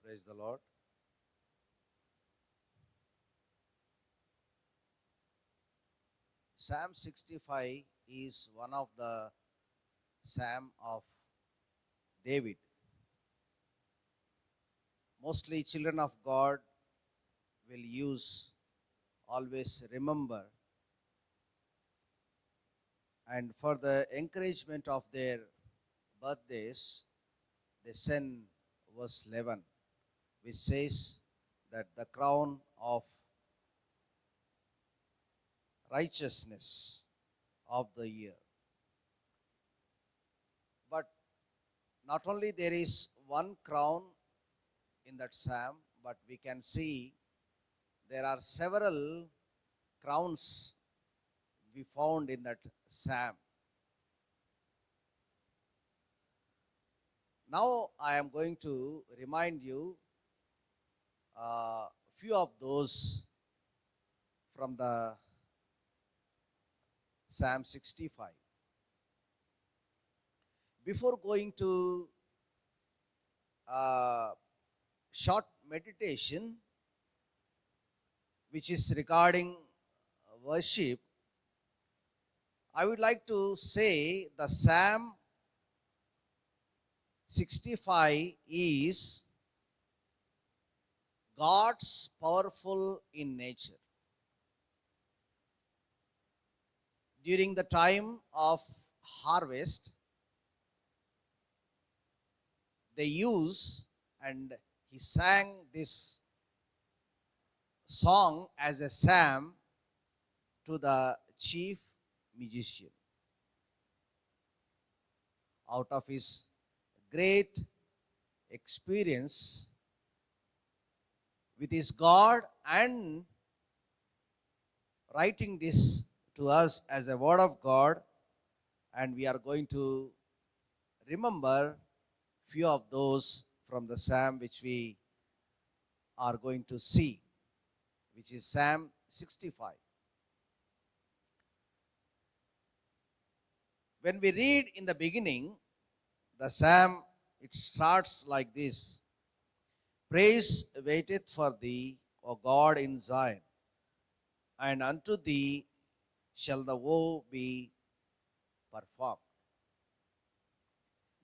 Praise the Lord. Psalm 65 is one of the Psalm of David. Mostly children of God will use, always remember, and for the encouragement of their birthdays, they send verse 11, which says that the crown of righteousness of the year. But not only there is one crown in that psalm, but we can see there are several crowns we found in that psalm. Now I am going to remind you a few of those from the Psalm 65. Before going to a short meditation, which is regarding worship, I would like to say the Psalm 65 is God's powerful in nature. During the time of harvest, they use and he sang this song as a psalm to the chief musician. Out of his great experience with his God and writing this to us as a word of God, and we are going to remember few of those from the psalm which we are going to see, which is Psalm 65. When we read in the beginning, the psalm, it starts like this: Praise waiteth for thee, O God, in Zion, and unto thee shall the woe be performed.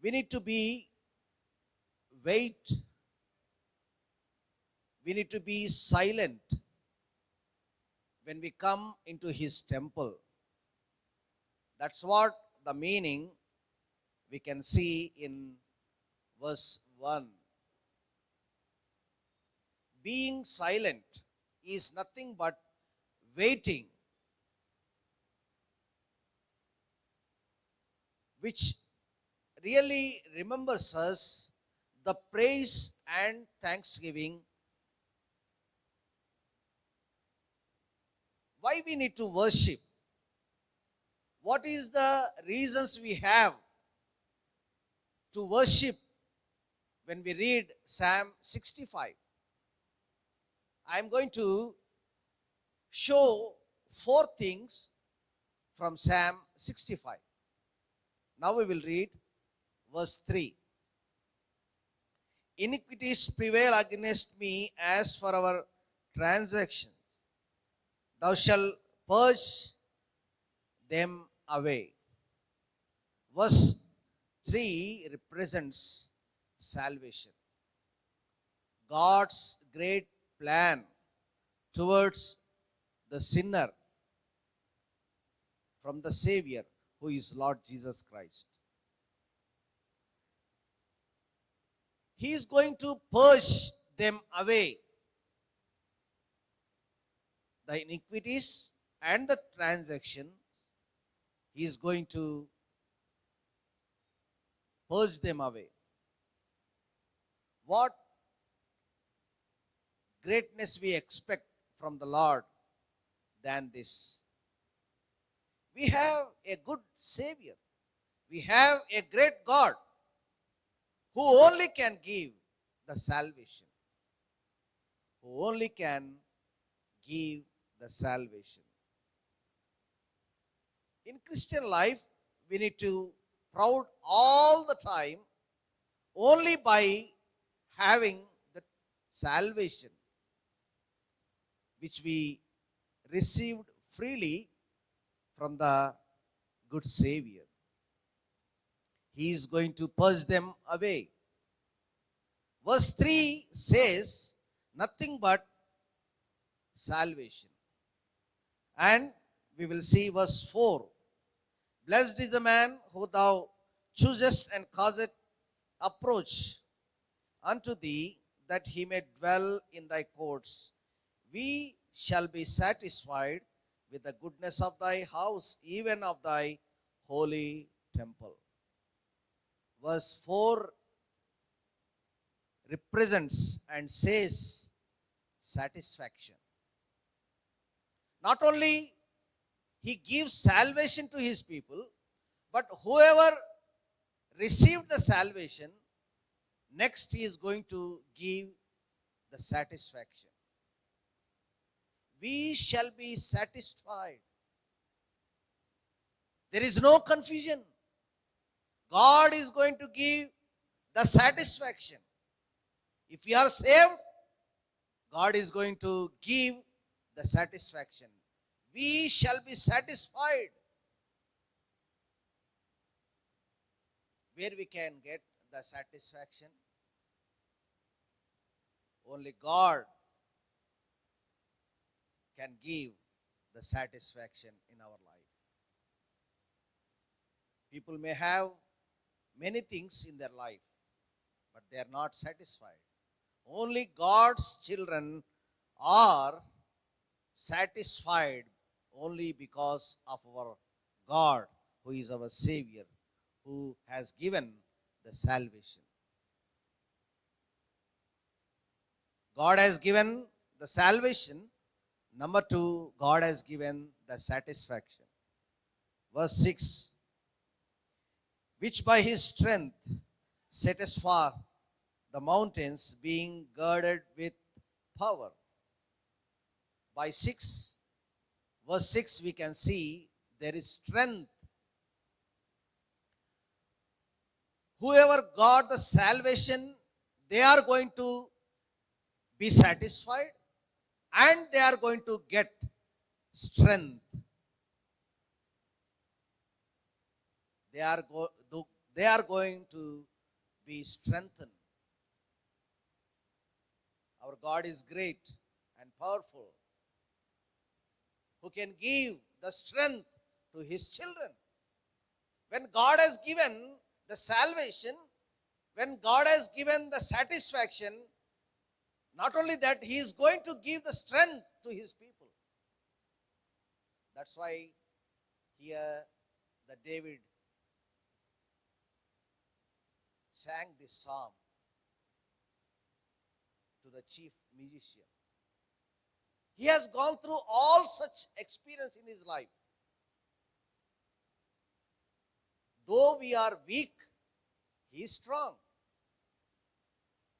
We need to be wait. We need to be silent when we come into his temple. That's what the meaning we can see in verse 1. Being silent is nothing but waiting, which really remembers us the praise and thanksgiving. Why we need to worship? What is the reasons we have to worship when we read Psalm 65? I am going to show four things from Psalm 65. Now we will read verse 3. Iniquities prevail against me as for our transactions. Thou shalt purge them away. Verse 3 represents salvation. God's great plan towards the sinner from the Savior, who is Lord Jesus Christ. He is going to purge them away, the iniquities and the transactions. He is going to purge them away. What greatness we expect from the Lord than this? We have a good Savior. We have a great God who only can give the salvation. Who only can give the salvation. In Christian life, we need to proud all the time only by having the salvation which we received freely from the good Savior. He is going to purge them away. Verse 3 says nothing but salvation. And we will see verse 4. Blessed is the man who thou choosest and causest approach unto thee, that he may dwell in thy courts. We shall be satisfied with the goodness of thy house, even of thy holy temple. Verse 4 represents and says satisfaction. Not only he gives salvation to his people, but whoever received the salvation, next he is going to give the satisfaction. We shall be satisfied. There is no confusion. God is going to give the satisfaction. If we are saved, God is going to give the satisfaction. We shall be satisfied. Where we can get the satisfaction? Only God can give the satisfaction in our life. People may have many things in their life, but they are not satisfied. Only God's children are satisfied only because of our God, who is our Savior, who has given the salvation. God has given the salvation. Number 2, God has given the satisfaction. Verse 6, which by his strength setteth fast the mountains, being girded with power. By verse 6, we can see there is strength. Whoever got the salvation, they are going to be satisfied and they are going to get strength. They are going to be strengthened. Our God is great and powerful, who can give the strength to his children. When God has given the salvation, when God has given the satisfaction, not only that, he is going to give the strength to his people. That's why here the David sang this psalm to the chief musician. He has gone through all such experience in his life. Though we are weak, he is strong.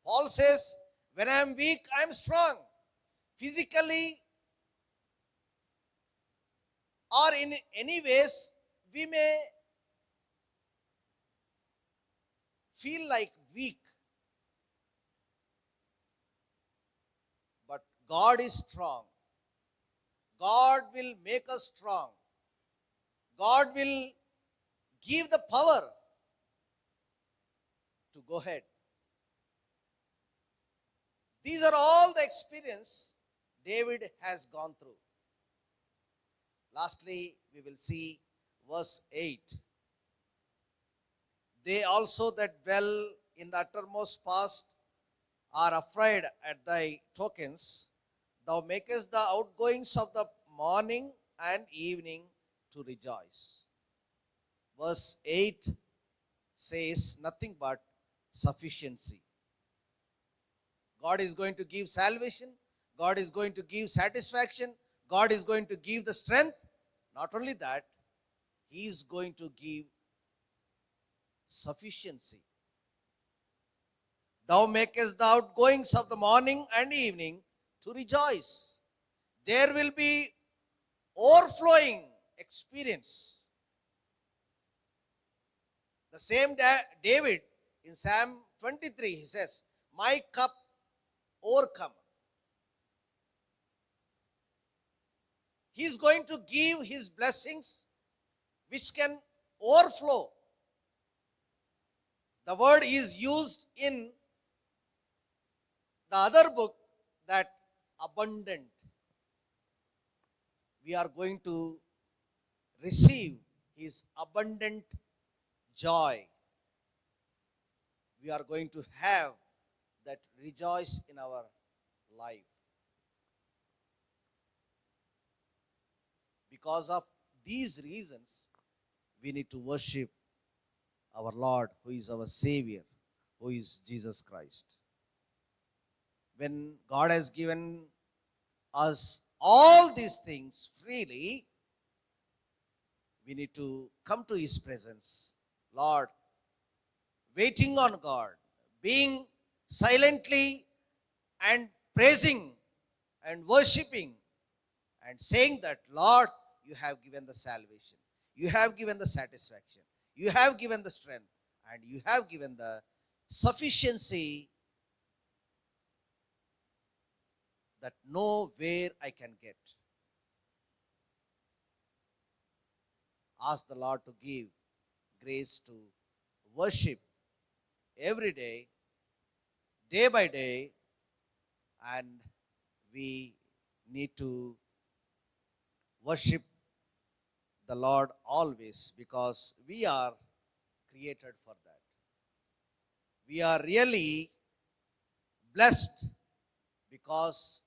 Paul says, when I am weak, I am strong. Physically or in any ways, we may feel like weak. But God is strong. God will make us strong. God will give the power to go ahead. These are all the experience David has gone through. Lastly, we will see verse 8. They also that dwell in the uttermost past are afraid at thy tokens. Thou makest the outgoings of the morning and evening to rejoice. Verse 8 says nothing but sufficiency. God is going to give salvation. God is going to give satisfaction. God is going to give the strength. Not only that, he is going to give sufficiency. Thou makest the outgoings of the morning and evening to rejoice. There will be overflowing experience. The same David in Psalm 23, he says, my cup overcome. He is going to give his blessings which can overflow. The word is used in the other book, that abundant. We are going to receive his abundant joy. We are going to have that rejoice in our life. Because of these reasons, we need to worship our Lord, who is our Savior, who is Jesus Christ. When God has given us all these things freely, we need to come to his presence. Lord, waiting on God, being silently and praising and worshiping and saying that, Lord, you have given the salvation, you have given the satisfaction, you have given the strength, and you have given the sufficiency that nowhere I can get. Ask the Lord to give grace to worship every day by day, and we need to worship the Lord always, because we are created for that. We are really blessed because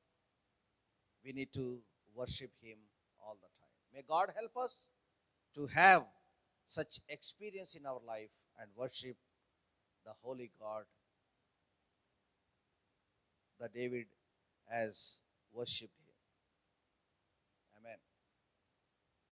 we need to worship him all the time. May God help us to have such experience in our life and worship the holy God that David has worshipped him.